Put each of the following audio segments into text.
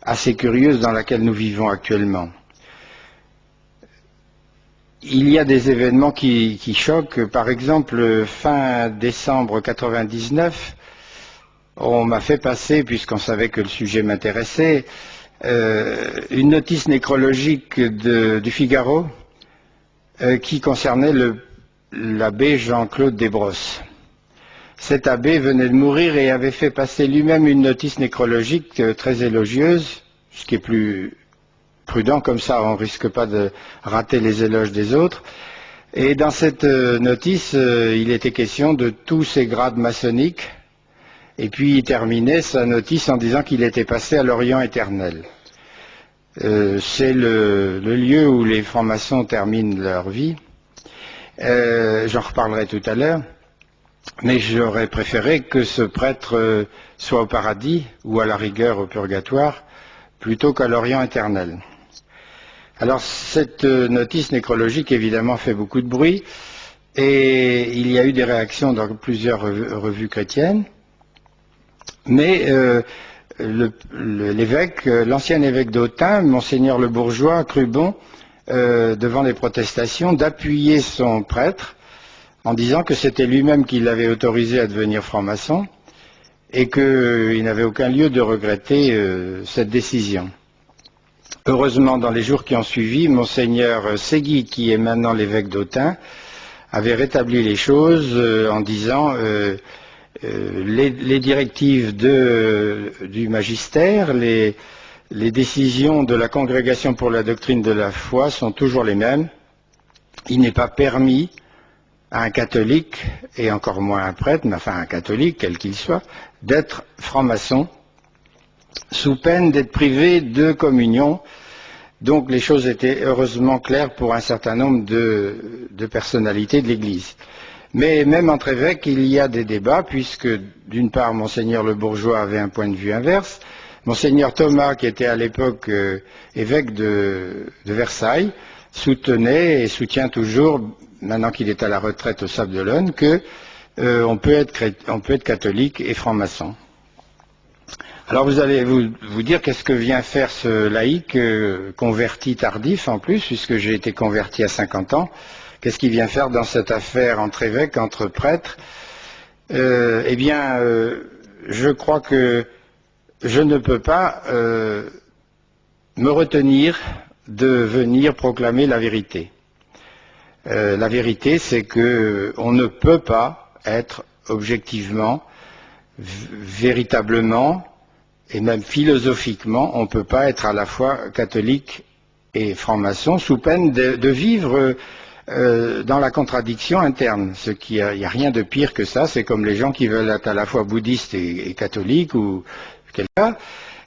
assez curieuse dans laquelle nous vivons actuellement. Il y a des événements qui choquent. Par exemple, fin décembre 99, on m'a fait passer, puisqu'on savait que le sujet m'intéressait, une notice nécrologique du Figaro qui concernait l'abbé Jean-Claude Desbrosses. Cet abbé venait de mourir et avait fait passer lui-même une notice nécrologique très élogieuse, ce qui est plus prudent, comme ça on ne risque pas de rater les éloges des autres. Et dans cette notice, il était question de tous ces grades maçonniques, et puis il terminait sa notice en disant qu'il était passé à l'Orient éternel. C'est le lieu où les francs-maçons terminent leur vie. J'en reparlerai tout à l'heure. Mais j'aurais préféré que ce prêtre soit au paradis, ou à la rigueur au purgatoire, plutôt qu'à l'Orient éternel. Alors cette notice nécrologique évidemment fait beaucoup de bruit, et il y a eu des réactions dans plusieurs revues chrétiennes, mais l'évêque, l'ancien évêque d'Autun, Monseigneur Le Bourgeois, a cru bon, devant les protestations, d'appuyer son prêtre, en disant que c'était lui-même qui l'avait autorisé à devenir franc-maçon et qu'il n'avait aucun lieu de regretter cette décision. Heureusement, dans les jours qui ont suivi, Monseigneur Ségui, qui est maintenant l'évêque d'Autun, avait rétabli les choses en disant les directives du magistère, les décisions de la Congrégation pour la doctrine de la foi sont toujours les mêmes. Il n'est pas permis à un catholique, et encore moins un prêtre, mais enfin un catholique, quel qu'il soit, d'être franc-maçon, sous peine d'être privé de communion. Donc les choses étaient heureusement claires pour un certain nombre de personnalités de l'Église. Mais même entre évêques, il y a des débats, puisque d'une part, Monseigneur Le Bourgeois avait un point de vue inverse. Monseigneur Thomas, qui était à l'époque évêque de Versailles, soutenait et soutient toujours, maintenant qu'il est à la retraite au Sable d'Olonne, qu'on peut être catholique et franc-maçon. Alors vous allez vous dire qu'est-ce que vient faire ce laïc converti tardif en plus, puisque j'ai été converti à 50 ans. Qu'est-ce qu'il vient faire dans cette affaire entre évêques, entre prêtres? Eh bien, je crois que je ne peux pas me retenir de venir proclamer la vérité. La vérité, c'est qu'on ne peut pas être objectivement, véritablement, et même philosophiquement, on ne peut pas être à la fois catholique et franc-maçon, sous peine de vivre dans la contradiction interne. Il n'y a rien de pire que ça, c'est comme les gens qui veulent être à la fois bouddhistes et catholiques, ou quelqu'un.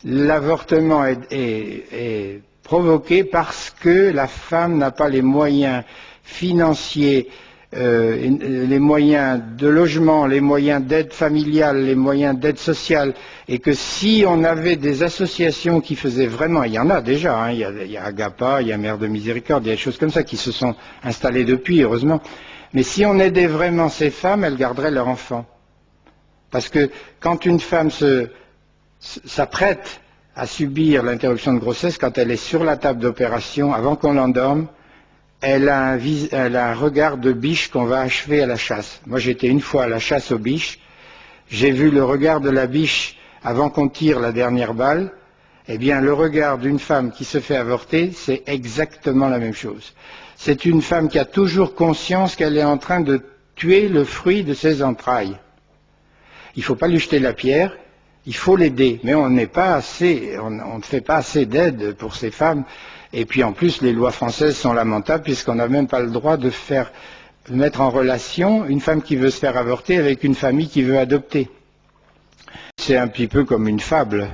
L'avortement est provoqué parce que la femme n'a pas les moyens financiers, les moyens de logement, les moyens d'aide familiale, les moyens d'aide sociale, et que si on avait des associations qui faisaient vraiment, il y en a déjà, hein, il y a Agapa, il y a Mère de Miséricorde, il y a des choses comme ça qui se sont installées depuis, heureusement, mais si on aidait vraiment ces femmes, elles garderaient leurs enfants. Parce que quand une femme s'apprête à subir l'interruption de grossesse, quand elle est sur la table d'opération, avant qu'on l'endorme, elle a un regard de biche qu'on va achever à la chasse. Moi, j'étais une fois à la chasse aux biches. J'ai vu le regard de la biche avant qu'on tire la dernière balle. Eh bien, le regard d'une femme qui se fait avorter, c'est exactement la même chose. C'est une femme qui a toujours conscience qu'elle est en train de tuer le fruit de ses entrailles. Il ne faut pas lui jeter la pierre, il faut l'aider. Mais on n'est pas assez, on ne fait pas assez d'aide pour ces femmes. Et puis en plus, les lois françaises sont lamentables puisqu'on n'a même pas le droit de mettre en relation une femme qui veut se faire avorter avec une famille qui veut adopter. C'est un petit peu comme une fable.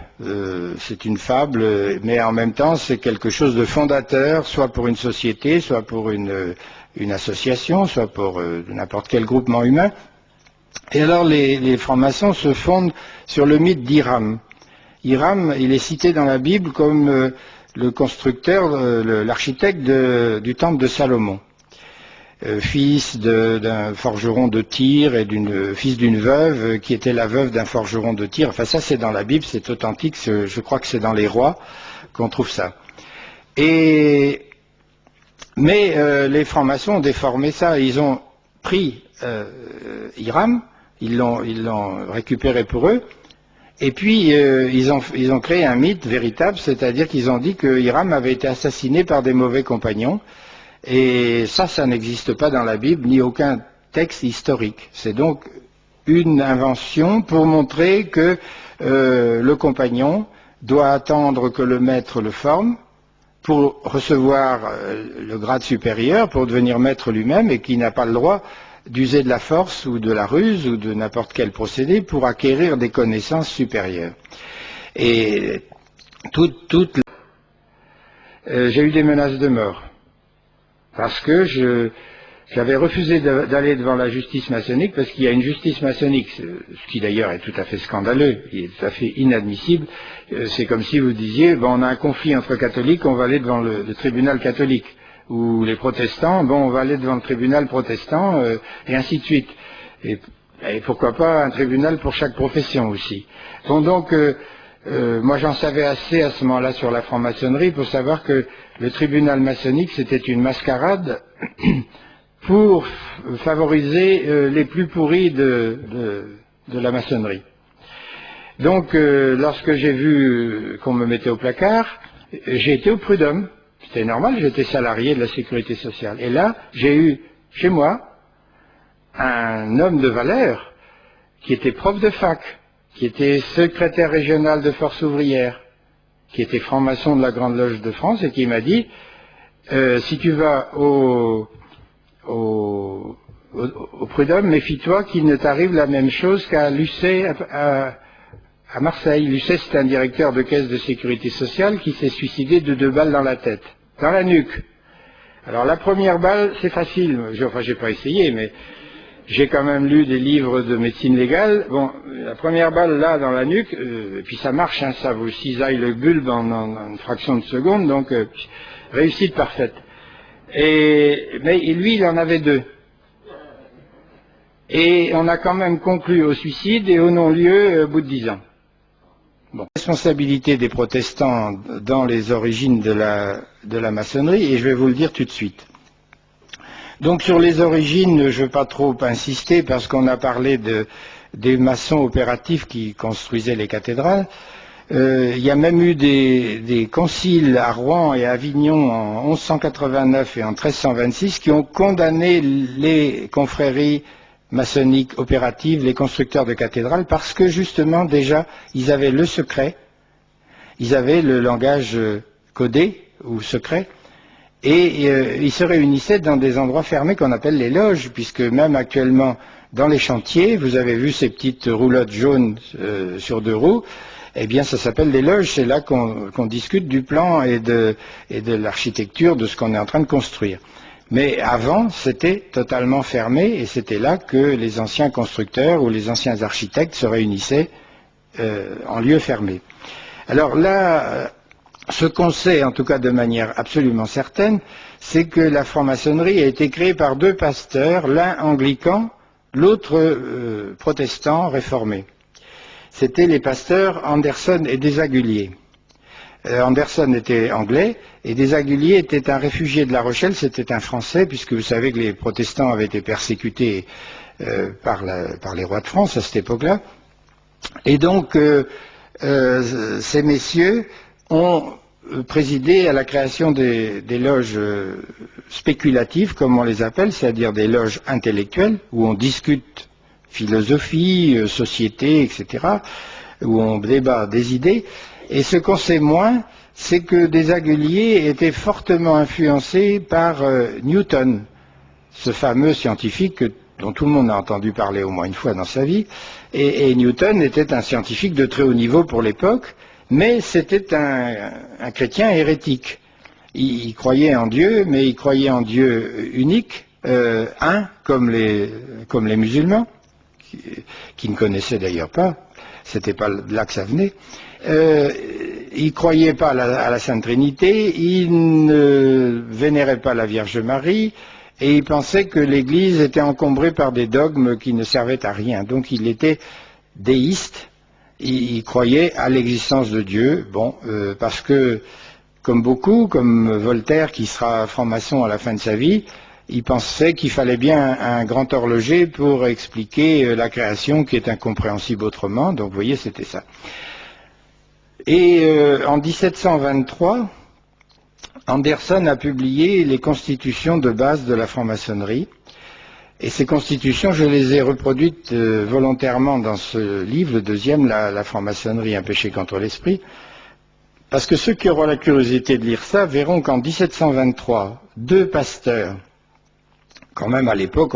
C'est une fable, mais en même temps, c'est quelque chose de fondateur, soit pour une société, soit pour une association, soit pour n'importe quel groupement humain. Et alors, les francs-maçons se fondent sur le mythe d'Hiram. Hiram, il est cité dans la Bible comme le constructeur, l'architecte du temple de Salomon. fils d'un forgeron de Tyr et fils d'une veuve qui était la veuve d'un forgeron de Tyr. Enfin, ça c'est dans la Bible, c'est authentique, je crois que c'est dans les Rois qu'on trouve ça. Mais les francs-maçons ont déformé ça, ils ont pris Hiram, ils l'ont récupéré pour eux, et puis ils ont créé un mythe véritable, c'est-à-dire qu'ils ont dit que Hiram avait été assassiné par des mauvais compagnons. Et ça n'existe pas dans la Bible, ni aucun texte historique. C'est donc une invention pour montrer que le compagnon doit attendre que le maître le forme pour recevoir le grade supérieur, pour devenir maître lui-même, et qui n'a pas le droit d'user de la force ou de la ruse ou de n'importe quel procédé pour acquérir des connaissances supérieures. Et j'ai eu des menaces de mort. Parce que j'avais refusé d'aller devant la justice maçonnique, parce qu'il y a une justice maçonnique, ce qui d'ailleurs est tout à fait scandaleux, il est tout à fait inadmissible. C'est comme si vous disiez, bon, on a un conflit entre catholiques, on va aller devant le tribunal catholique, ou les protestants, bon, on va aller devant le tribunal protestant, et ainsi de suite. Et pourquoi pas un tribunal pour chaque profession aussi. Bon, donc, moi j'en savais assez à ce moment-là sur la franc-maçonnerie pour savoir que le tribunal maçonnique c'était une mascarade pour favoriser les plus pourris de la maçonnerie. Donc lorsque j'ai vu qu'on me mettait au placard, j'ai été au prud'homme. C'était normal, j'étais salarié de la sécurité sociale. Et là, j'ai eu chez moi un homme de valeur qui était prof de fac, qui était secrétaire régional de Force ouvrière, qui était franc-maçon de la Grande Loge de France, et qui m'a dit si tu vas au prud'homme, méfie-toi qu'il ne t'arrive la même chose qu'à Lucé à Marseille. Lucé, c'est un directeur de caisse de sécurité sociale qui s'est suicidé de 2 balles dans la tête, dans la nuque. Alors la première balle, c'est facile, enfin j'ai pas essayé, mais j'ai quand même lu des livres de médecine légale. Bon, la première balle là dans la nuque, et puis ça marche, hein, ça vous cisaille le bulbe en une fraction de seconde, donc réussite parfaite. Mais lui, il en avait 2. Et on a quand même conclu au suicide et au non-lieu au bout de 10 ans. Bon. Responsabilité des protestants dans les origines de la maçonnerie, et je vais vous le dire tout de suite. Donc sur les origines, je ne veux pas trop insister parce qu'on a parlé des maçons opératifs qui construisaient les cathédrales. Il y a même eu des conciles à Rouen et à Avignon en 1189 et en 1326 qui ont condamné les confréries maçonniques opératives, les constructeurs de cathédrales, parce que justement déjà ils avaient le secret, ils avaient le langage codé ou secret, et ils se réunissaient dans des endroits fermés qu'on appelle les loges, puisque même actuellement dans les chantiers, vous avez vu ces petites roulottes jaunes sur 2 roues, eh bien ça s'appelle des loges, c'est là qu'on discute du plan et de l'architecture de ce qu'on est en train de construire. Mais avant, c'était totalement fermé, et c'était là que les anciens constructeurs ou les anciens architectes se réunissaient en lieu fermé. Alors là, ce qu'on sait, en tout cas de manière absolument certaine, c'est que la franc-maçonnerie a été créée par 2 pasteurs, l'un anglican, l'autre protestant réformé. C'était les pasteurs Anderson et Desaguliers. Anderson était anglais et Desaguliers était un réfugié de La Rochelle, c'était un Français, puisque vous savez que les protestants avaient été persécutés par les rois de France à cette époque-là. Et donc, ces messieurs ont présidé à la création des loges spéculatives, comme on les appelle, c'est-à-dire des loges intellectuelles, où on discute philosophie, société, etc., où on débat des idées. Et ce qu'on sait moins, c'est que Desaguliers était fortement influencé par Newton, ce fameux scientifique dont tout le monde a entendu parler au moins une fois dans sa vie. Et Newton était un scientifique de très haut niveau pour l'époque, mais c'était un chrétien hérétique. Il croyait en Dieu, mais il croyait en Dieu unique, un, comme les musulmans, qui ne connaissaient d'ailleurs pas, c'était pas de là que ça venait. Il ne croyait pas à la Sainte Trinité, il ne vénérait pas la Vierge Marie, et il pensait que l'Église était encombrée par des dogmes qui ne servaient à rien. Donc il était déiste, il croyait à l'existence de Dieu, parce que, comme beaucoup, comme Voltaire qui sera franc-maçon à la fin de sa vie, il pensait qu'il fallait bien un grand horloger pour expliquer la création qui est incompréhensible autrement. Donc vous voyez, c'était ça. Et en 1723, Anderson a publié les constitutions de base de la franc-maçonnerie. Et ces constitutions, je les ai reproduites volontairement dans ce livre, le deuxième, la franc-maçonnerie, un péché contre l'esprit, parce que ceux qui auront la curiosité de lire ça verront qu'en 1723, deux pasteurs, quand même à l'époque,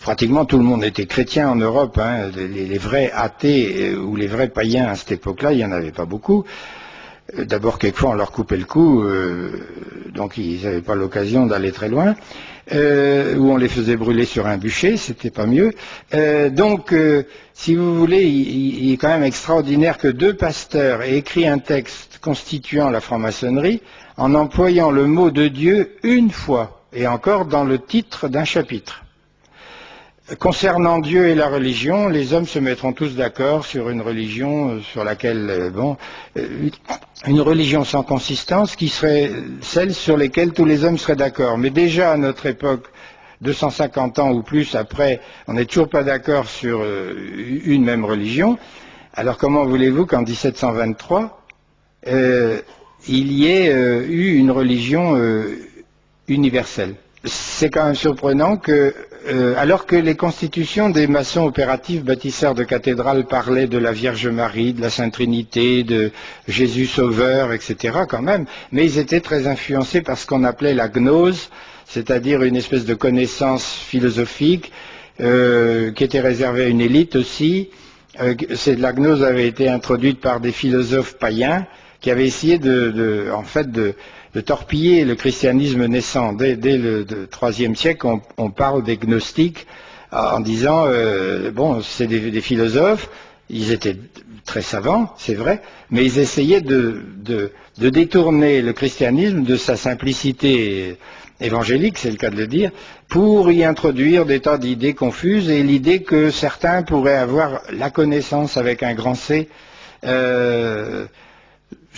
pratiquement tout le monde était chrétien en Europe, hein, les vrais athées ou les vrais païens à cette époque-là, il n'y en avait pas beaucoup. D'abord, quelquefois, on leur coupait le cou, donc ils n'avaient pas l'occasion d'aller très loin, ou on les faisait brûler sur un bûcher, c'était pas mieux. Si vous voulez, il est quand même extraordinaire que deux pasteurs aient écrit un texte constituant la franc-maçonnerie en employant le mot de Dieu une fois, et encore dans le titre d'un chapitre. Concernant Dieu et la religion, les hommes se mettront tous d'accord sur une religion sur laquelle, une religion sans consistance qui serait celle sur laquelle tous les hommes seraient d'accord. Mais déjà à notre époque, 250 ans ou plus après, on n'est toujours pas d'accord sur une même religion. Alors comment voulez-vous qu'en 1723, il y ait eu une religion universelle? C'est quand même surprenant que, alors que les constitutions des maçons opératifs bâtisseurs de cathédrales parlaient de la Vierge Marie, de la Sainte Trinité, de Jésus Sauveur, etc. quand même, mais ils étaient très influencés par ce qu'on appelait la gnose, c'est-à-dire une espèce de connaissance philosophique qui était réservée à une élite aussi. La gnose avait été introduite par des philosophes païens qui avaient essayé de torpiller le christianisme naissant. Dès le IIIe siècle, on parle des gnostiques en disant, c'est des philosophes, ils étaient très savants, c'est vrai, mais ils essayaient de détourner le christianisme de sa simplicité évangélique, c'est le cas de le dire, pour y introduire des tas d'idées confuses et l'idée que certains pourraient avoir la connaissance avec un grand C,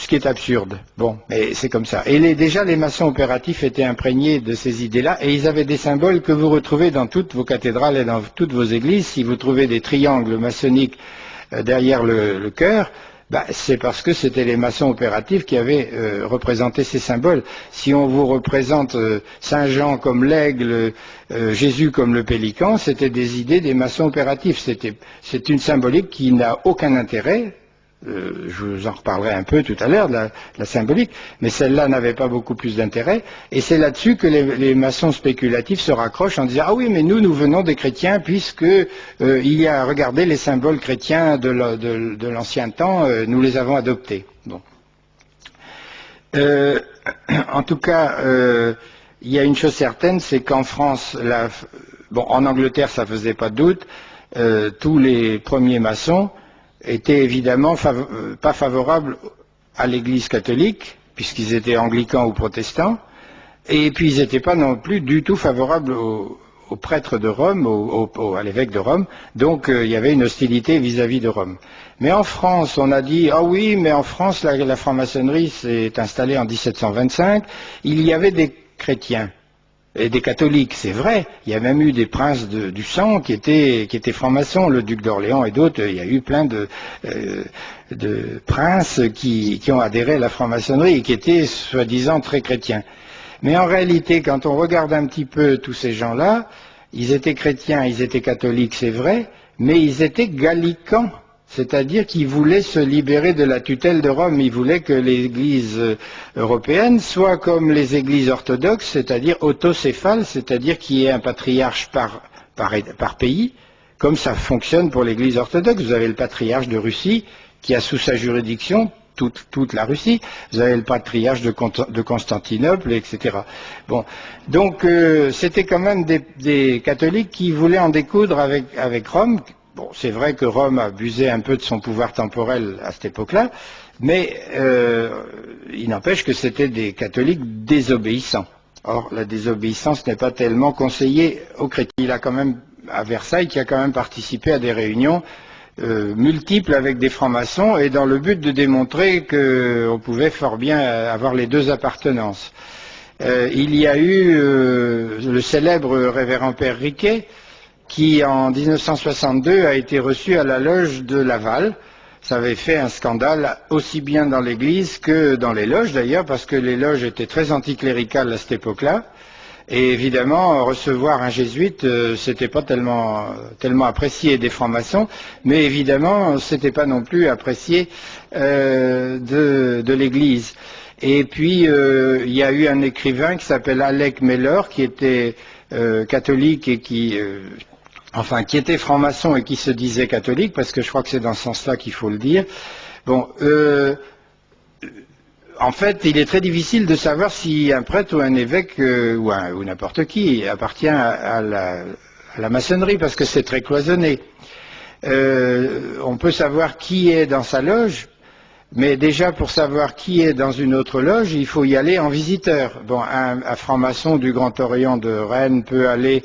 ce qui est absurde. Bon, mais c'est comme ça. Et déjà, les maçons opératifs étaient imprégnés de ces idées-là, et ils avaient des symboles que vous retrouvez dans toutes vos cathédrales et dans toutes vos églises. Si vous trouvez des triangles maçonniques derrière le chœur, c'est parce que c'était les maçons opératifs qui avaient représenté ces symboles. Si on vous représente Saint Jean comme l'aigle, Jésus comme le pélican, c'était des idées des maçons opératifs. C'est une symbolique qui n'a aucun intérêt. Je vous en reparlerai un peu tout à l'heure de la symbolique, mais celle-là n'avait pas beaucoup plus d'intérêt, et c'est là-dessus que les maçons spéculatifs se raccrochent en disant « Ah oui, mais nous venons des chrétiens, puisque il y a, regardez, les symboles chrétiens de l'ancien temps, nous les avons adoptés. » Bon. En tout cas, il y a une chose certaine, c'est qu'en France, en Angleterre, ça faisait pas de doute, tous les premiers maçons étaient évidemment pas favorables à l'Église catholique, puisqu'ils étaient anglicans ou protestants, et puis ils n'étaient pas non plus du tout favorables aux prêtres de Rome, à l'évêque de Rome, donc il y avait une hostilité vis-à-vis de Rome. Mais en France, on a dit, ah oui, mais en France, la franc-maçonnerie s'est installée en 1725, il y avait des chrétiens. Et des catholiques, c'est vrai, il y a même eu des princes du sang qui étaient francs-maçons, le duc d'Orléans et d'autres, il y a eu plein de princes qui ont adhéré à la franc-maçonnerie et qui étaient soi-disant très chrétiens. Mais en réalité, quand on regarde un petit peu tous ces gens-là, ils étaient chrétiens, ils étaient catholiques, c'est vrai, mais ils étaient gallicans. C'est-à-dire qu'ils voulaient se libérer de la tutelle de Rome. Ils voulaient que l'Église européenne soit comme les églises orthodoxes, c'est-à-dire autocéphale, c'est-à-dire qu'il y ait un patriarche par pays, comme ça fonctionne pour l'Église orthodoxe. Vous avez le patriarche de Russie qui a sous sa juridiction toute la Russie. Vous avez le patriarche de Constantinople, etc. Bon, donc c'était quand même des catholiques qui voulaient en découdre avec Rome. Bon, c'est vrai que Rome abusait un peu de son pouvoir temporel à cette époque-là, mais il n'empêche que c'était des catholiques désobéissants. Or, la désobéissance n'est pas tellement conseillée aux chrétiens. Il a quand même, à Versailles, qui a quand même participé à des réunions multiples avec des francs-maçons, et dans le but de démontrer qu'on pouvait fort bien avoir les deux appartenances. Il y a eu le célèbre révérend Père Riquet, qui en 1962 a été reçu à la loge de Laval. Ça avait fait un scandale aussi bien dans l'église que dans les loges d'ailleurs, parce que les loges étaient très anticléricales à cette époque-là. Et évidemment, recevoir un jésuite, c'était pas tellement apprécié des francs-maçons, mais évidemment, c'était pas non plus apprécié de l'Église. Et puis, il y a eu un écrivain qui s'appelle Alec Miller, qui était catholique et qui était franc-maçon et qui se disait catholique, parce que je crois que c'est dans ce sens-là qu'il faut le dire. Bon. En fait, il est très difficile de savoir si un prêtre ou un évêque ou n'importe qui appartient à la maçonnerie, parce que c'est très cloisonné. On peut savoir qui est dans sa loge, mais déjà pour savoir qui est dans une autre loge, il faut y aller en visiteur. Bon, un franc-maçon du Grand Orient de Rennes peut aller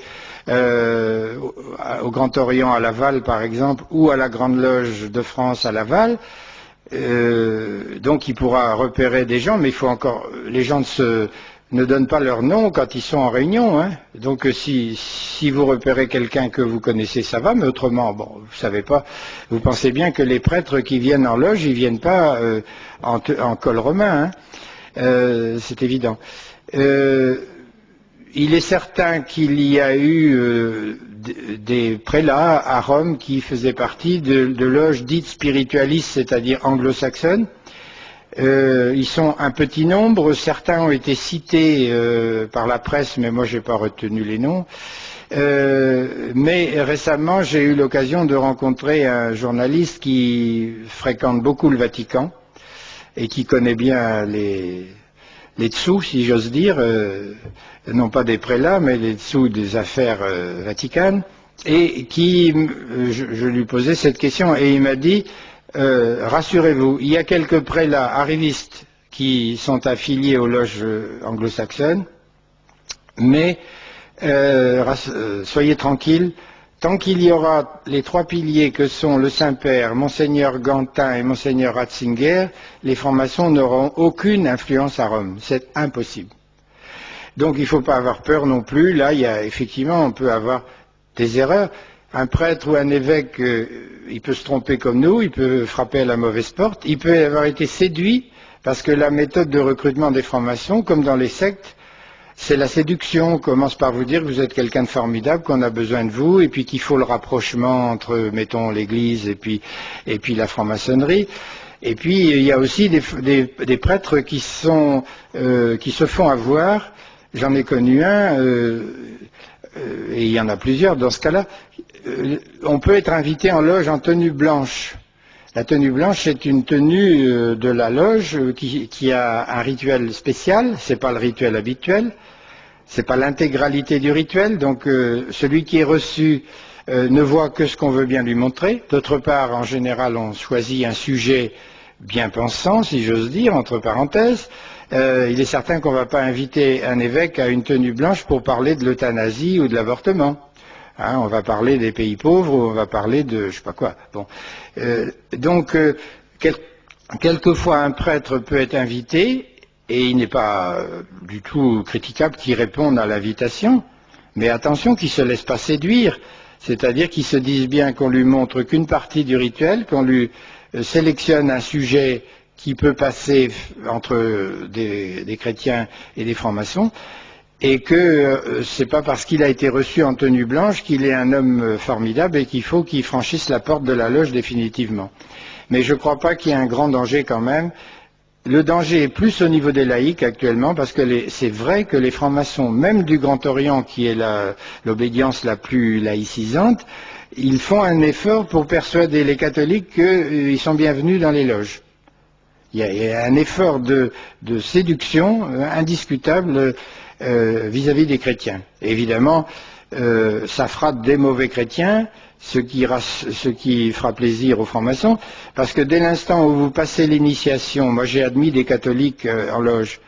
au Grand Orient à Laval, par exemple, ou à la Grande Loge de France à Laval. Donc il pourra repérer des gens, mais il faut encore, les gens ne donnent pas leur nom quand ils sont en réunion, hein. Donc si vous repérez quelqu'un que vous connaissez, ça va, mais autrement, bon, vous savez pas, vous pensez bien que les prêtres qui viennent en loge, ils viennent pas en col romain, hein. C'est évident. Il est certain qu'il y a eu des prélats à Rome qui faisaient partie de loges dites spiritualistes, c'est-à-dire anglo-saxonnes. Ils sont un petit nombre, certains ont été cités par la presse, mais moi j'ai pas retenu les noms. Mais récemment, j'ai eu l'occasion de rencontrer un journaliste qui fréquente beaucoup le Vatican et qui connaît bien les dessous, si j'ose dire, non pas des prélats, mais les dessous des affaires vaticanes, et qui, je lui posais cette question, et il m'a dit, rassurez-vous, il y a quelques prélats arrivistes qui sont affiliés aux loges anglo-saxonnes, mais soyez tranquilles, tant qu'il y aura les trois piliers que sont le Saint-Père, Monseigneur Gantin et Monseigneur Ratzinger, les francs-maçons n'auront aucune influence à Rome. C'est impossible. Donc il ne faut pas avoir peur non plus. Là, effectivement, on peut avoir des erreurs. Un prêtre ou un évêque, il peut se tromper comme nous, il peut frapper à la mauvaise porte, il peut avoir été séduit, parce que la méthode de recrutement des francs-maçons, comme dans les sectes, c'est la séduction. On commence par vous dire que vous êtes quelqu'un de formidable, qu'on a besoin de vous, et puis qu'il faut le rapprochement entre, mettons, l'Église et puis la franc-maçonnerie. Et puis il y a aussi des prêtres qui se font avoir. J'en ai connu un, et il y en a plusieurs dans ce cas-là. On peut être invité en loge en tenue blanche. La tenue blanche, c'est une tenue de la loge qui a un rituel spécial. C'est pas le rituel habituel. C'est pas l'intégralité du rituel. Donc celui qui est reçu ne voit que ce qu'on veut bien lui montrer. D'autre part, en général, on choisit un sujet bien pensant, si j'ose dire, entre parenthèses. Il est certain qu'on ne va pas inviter un évêque à une tenue blanche pour parler de l'euthanasie ou de l'avortement. Hein, on va parler des pays pauvres, ou on va parler de je sais pas quoi. Bon, donc quelquefois un prêtre peut être invité et il n'est pas du tout critiquable qu'il réponde à l'invitation, mais attention qu'il ne se laisse pas séduire, c'est-à-dire qu'il se dise bien qu'on lui montre qu'une partie du rituel, qu'on lui sélectionne un sujet qui peut passer entre des chrétiens et des francs-maçons, et que c'est pas parce qu'il a été reçu en tenue blanche qu'il est un homme formidable et qu'il faut qu'il franchisse la porte de la loge définitivement. Mais je ne crois pas qu'il y ait un grand danger quand même. Le danger est plus au niveau des laïcs actuellement, parce que c'est vrai que les francs-maçons, même du Grand Orient, qui est l'obédience la plus laïcisante, ils font un effort pour persuader les catholiques qu'ils sont bienvenus dans les loges. Il y a un effort de séduction indiscutable vis-à-vis des chrétiens. Évidemment, ça fera des mauvais chrétiens, ce qui fera plaisir aux francs-maçons, parce que dès l'instant où vous passez l'initiation, moi j'ai admis des catholiques en loge,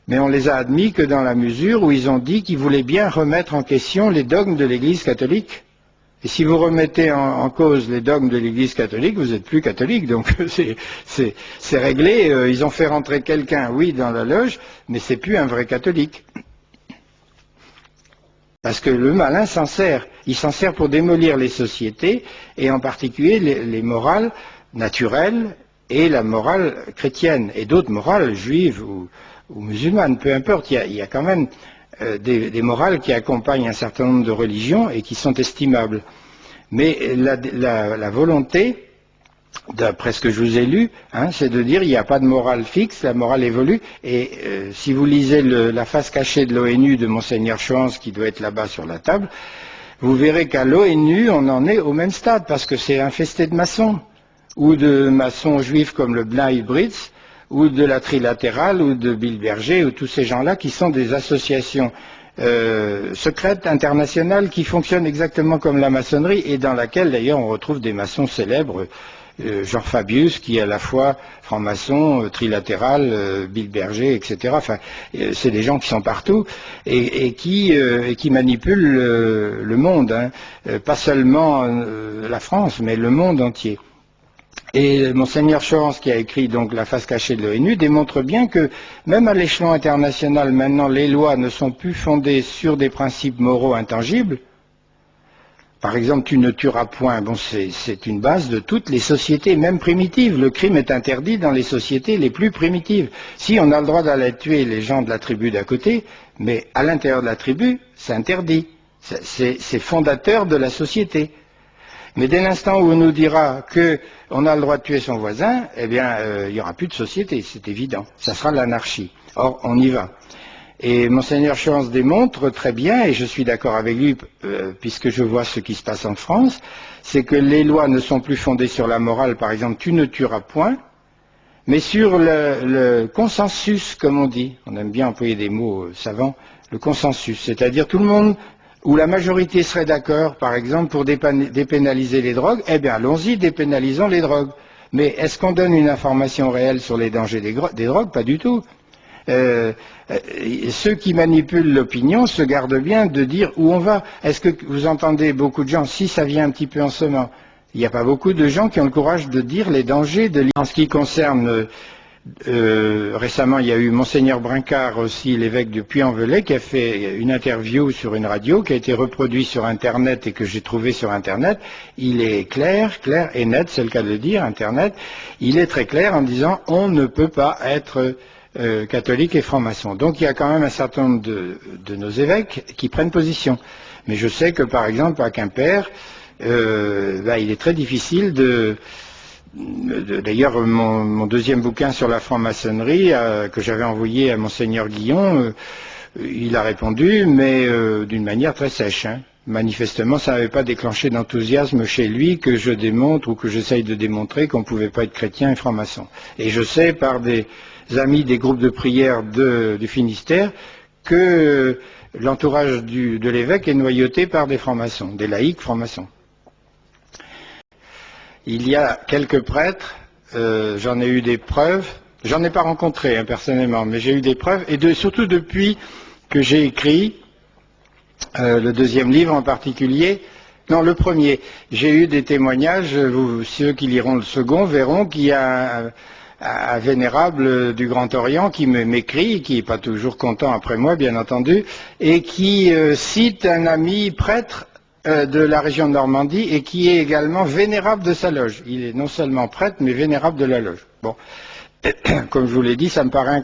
Mais on les a admis que dans la mesure où ils ont dit qu'ils voulaient bien remettre en question les dogmes de l'Église catholique. Et si vous remettez en cause les dogmes de l'Église catholique, vous n'êtes plus catholique. Donc c'est réglé. Ils ont fait rentrer quelqu'un, oui, dans la loge, mais c'est plus un vrai catholique. Parce que le malin s'en sert. Il s'en sert pour démolir les sociétés, et en particulier les morales naturelles et la morale chrétienne, et d'autres morales juives ou musulmanes, peu importe. Il y a quand même des morales qui accompagnent un certain nombre de religions et qui sont estimables. Mais la volonté, d'après ce que je vous ai lu, c'est de dire qu'il n'y a pas de morale fixe, la morale évolue, et si vous lisez la face cachée de l'ONU de Monseigneur Schwanz, qui doit être là-bas sur la table, vous verrez qu'à l'ONU, on en est au même stade, parce que c'est infesté de maçons, ou de maçons juifs comme le B'nai B'rith, ou de la Trilatérale, ou de Bilberger, ou tous ces gens-là qui sont des associations secrètes internationales qui fonctionnent exactement comme la maçonnerie, et dans laquelle d'ailleurs on retrouve des maçons célèbres, Jean Fabius, qui est à la fois franc-maçon, trilatéral, Bilberger, etc. Enfin, c'est des gens qui sont partout et qui manipulent le monde, pas seulement la France, mais le monde entier. Et Monseigneur Schwanz, qui a écrit donc la face cachée de l'ONU, démontre bien que même à l'échelon international, maintenant, les lois ne sont plus fondées sur des principes moraux intangibles. Par exemple, tu ne tueras point. Bon, c'est une base de toutes les sociétés, même primitives. Le crime est interdit dans les sociétés les plus primitives. Si on a le droit d'aller tuer les gens de la tribu d'à côté, mais à l'intérieur de la tribu, c'est interdit. C'est fondateur de la société. Mais dès l'instant où on nous dira qu'on a le droit de tuer son voisin, eh bien, il n'y aura plus de société, c'est évident. Ça sera l'anarchie. Or, on y va. Et Monseigneur Schwanz démontre très bien, et je suis d'accord avec lui, puisque je vois ce qui se passe en France, c'est que les lois ne sont plus fondées sur la morale, par exemple, tu ne tueras point, mais sur le consensus, comme on dit. On aime bien employer des mots savants, le consensus, c'est-à-dire tout le monde, où la majorité serait d'accord, par exemple, pour dépénaliser les drogues, eh bien, allons-y, dépénalisons les drogues. Mais est-ce qu'on donne une information réelle sur les dangers des drogues? Pas du tout. Ceux qui manipulent l'opinion se gardent bien de dire où on va. Est-ce que vous entendez beaucoup de gens, si ça vient un petit peu en ce moment, il n'y a pas beaucoup de gens qui ont le courage de dire les dangers de l'islam. En ce qui concerne récemment, il y a eu Monseigneur Brincard aussi, l'évêque de Puy-en-Velay, qui a fait une interview sur une radio, qui a été reproduite sur Internet et que j'ai trouvé sur Internet. Il est clair et net, c'est le cas de le dire, Internet. Il est très clair en disant on ne peut pas être catholique et franc-maçon. Donc il y a quand même un certain nombre de nos évêques qui prennent position. Mais je sais que par exemple à Quimper, il est très difficile d'ailleurs, mon deuxième bouquin sur la franc-maçonnerie, que j'avais envoyé à Monseigneur Guillon, il a répondu, mais d'une manière très sèche. Manifestement, ça n'avait pas déclenché d'enthousiasme chez lui que je démontre ou que j'essaye de démontrer qu'on ne pouvait pas être chrétien et franc-maçon. Et je sais par des amis des groupes de prière du Finistère que l'entourage de l'évêque est noyauté par des francs-maçons, des laïcs francs-maçons. Il y a quelques prêtres, j'en ai eu des preuves, j'en ai pas rencontré personnellement, mais j'ai eu des preuves, et surtout depuis que j'ai écrit le deuxième livre en particulier, non le premier, j'ai eu des témoignages, ceux qui liront le second verront qu'il y a un vénérable du Grand Orient qui m'écrit, qui n'est pas toujours content après moi bien entendu, et qui cite un ami prêtre de la région de Normandie et qui est également vénérable de sa loge. Il est non seulement prêtre mais vénérable de la loge. Bon, comme je vous l'ai dit, ça me paraît incompréhensible.